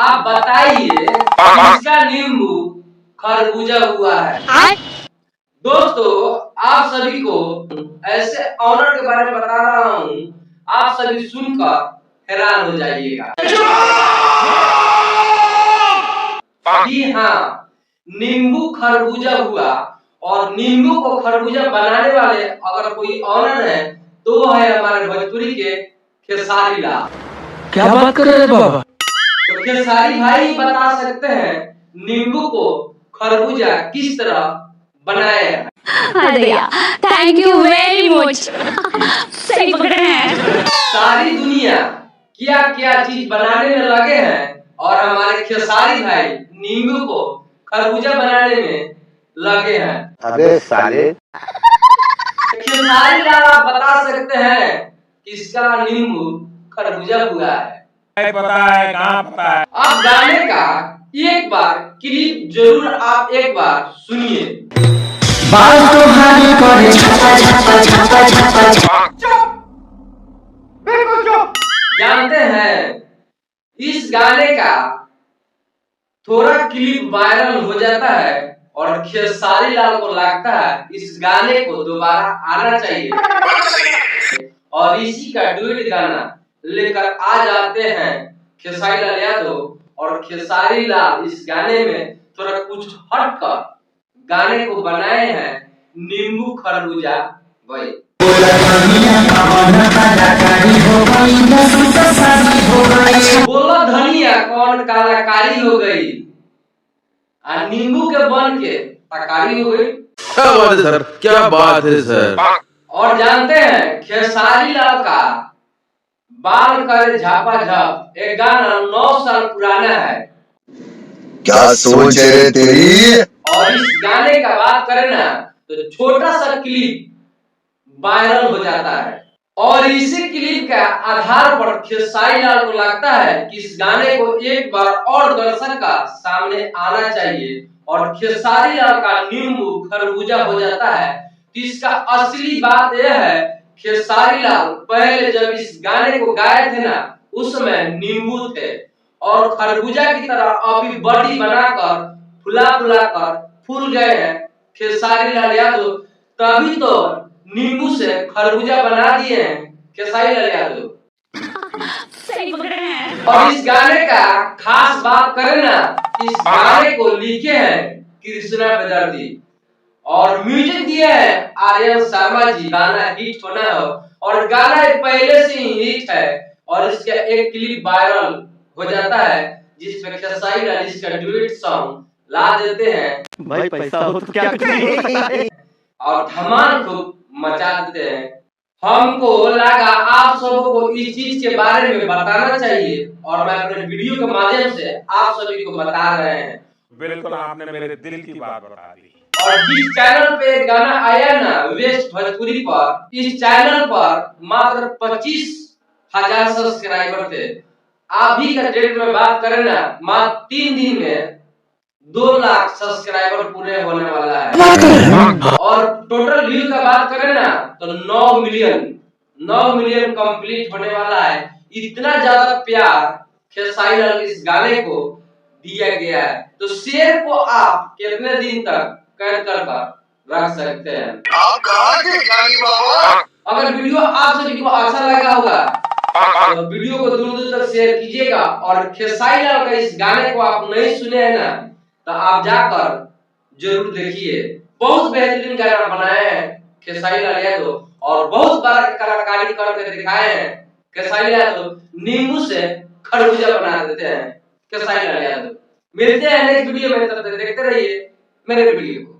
आप बताइए किसका नींबू खरबूजा हुआ है। दोस्तों आप सभी को ऐसे ऑनर के बारे में बता रहा हूँ, आप सभी सुनकर हैरान हो जाइएगा। जी हाँ, नींबू खरबूजा हुआ और नींबू को खरबूजा बनाने वाले अगर कोई ऑनर है तो वो है हमारे भोजपुरी के खेसारी लाल। क्या बात कर रहे हैं बाबा? तो खेसारी भाई बता सकते हैं नींबू को खरबूजा किस तरह बनाया है। भैया थैंक यू वेरी मच। सही पकड़े हैं। सारी दुनिया क्या क्या चीज बनाने में लगे हैं और हमारे खेसारी भाई नींबू को खरबूजा बनाने में लगे हैं। अबे साले, खेसारी लाल आप बता सकते हैं किसका नींबू खरबूजा हुआ है। पता है, कहाँ पता है? आप गाने का एक बार क्लिप जरूर आप एक बार सुनिए। बाल तुम्हारी करे जानते हैं इस गाने का थोड़ा क्लिप वायरल हो जाता है और खेसारी लाल को लगता है इस गाने को दोबारा आना चाहिए और इसी का डुएट गाना लेकर आ जाते हैं खेसारी लाल यादव और खेसारी लाल इस गाने में थोड़ा कुछ हटकर गाने को बनाए हैं नींबू खरबूजा भाई। बोला धनिया कौन कलाकारी हो गई, नींबू के बन के तकारी हो गई। क्या बात है सर, क्या बात है सर। और जानते हैं खेसारी लाल का बाल करे झापा झाप एक गाना 9 साल पुराना है। क्या सोच है तेरी। और इस गाने का बात करें ना तो छोटा सा क्लिप वायरल हो जाता है और इसी क्लिप का आधार पर खेसारी लाल को लगता है कि इस गाने को एक बार और दर्शक का सामने आना चाहिए और खेसारी लाल का नींबू खरबूजा हो जाता है। तो इसका असली बात यह है खेसारी लाल पहले जब इस गाने को गाए थे ना उस समय नींबू थे और खरबूजा की तरह अभी बॉडी बनाकर फुला कर फूल गए हैं खेसारी लाल यादव, तभी तो नींबू से खरबूजा बना दिए हैं खेसारी लाल यादव। सही पकड़े हैं। और इस गाने का खास बात करें ना, इस गाने को लिखे हैं कृष्णा बेदर्दी और म्यूजिक दिए हैं आर्यन शर्मा जी। गाना हिट होना हो और गाना पहले से ही हिट है और इसका एक क्लिप वायरल हो जाता है जिसमें खेसारी लाल इसका डुएट सॉन्ग ला देते हैं भाई पैसा हो तो क्या करें? और धमाल खूब मचा देते हैं। हमको लगा आप सबों को इस चीज के बारे में बताना चाहिए और मैं अपने वीडियो के माध्यम से आप सभी को बता रहे हैं। बिल्कुल आपने मेरे दिल की बात बता दी। और जिस चैनल पे गाना आया ना वेस्ट भोजपुरी पर, इस चैनल पर मात्र 25,000 सब्सक्राइबर थे। अभी का डेट में बात करें ना मात्र 3 दिन में 2 लाख सब्सक्राइबर पूरे होने वाला है और टोटल व्यू का बात करें ना तो 9 मिलियन कंप्लीट होने वाला है। इतना ज्यादा प्यार खेसारी लाल इस गाने को दिया गया है तो शेर को आप कितने दिन तक कैद कर रख सकते हैं। आप कहाँ के ज्ञानी बाबा। अगर वीडियो आप सभी को अच्छा लगा होगा तो वीडियो को दूर दूर तक शेयर कीजिएगा और खेसारी लाल का इस गाने को आप नहीं सुने हैं ना तो आप जाकर जरूर देखिए। बहुत बेहतरीन गाना बनाए हैं खेसारी लाल यादव और बहुत बड़ा कलाकारी करके दिखाए हैं खेसारी लाल यादव। नींबू से खरबूजा बना देते हैं खेसारी लाल यादव। मिलते हैं नेक्स्ट वीडियो में, तब तक देखते रहिए मेरे वीडियो को।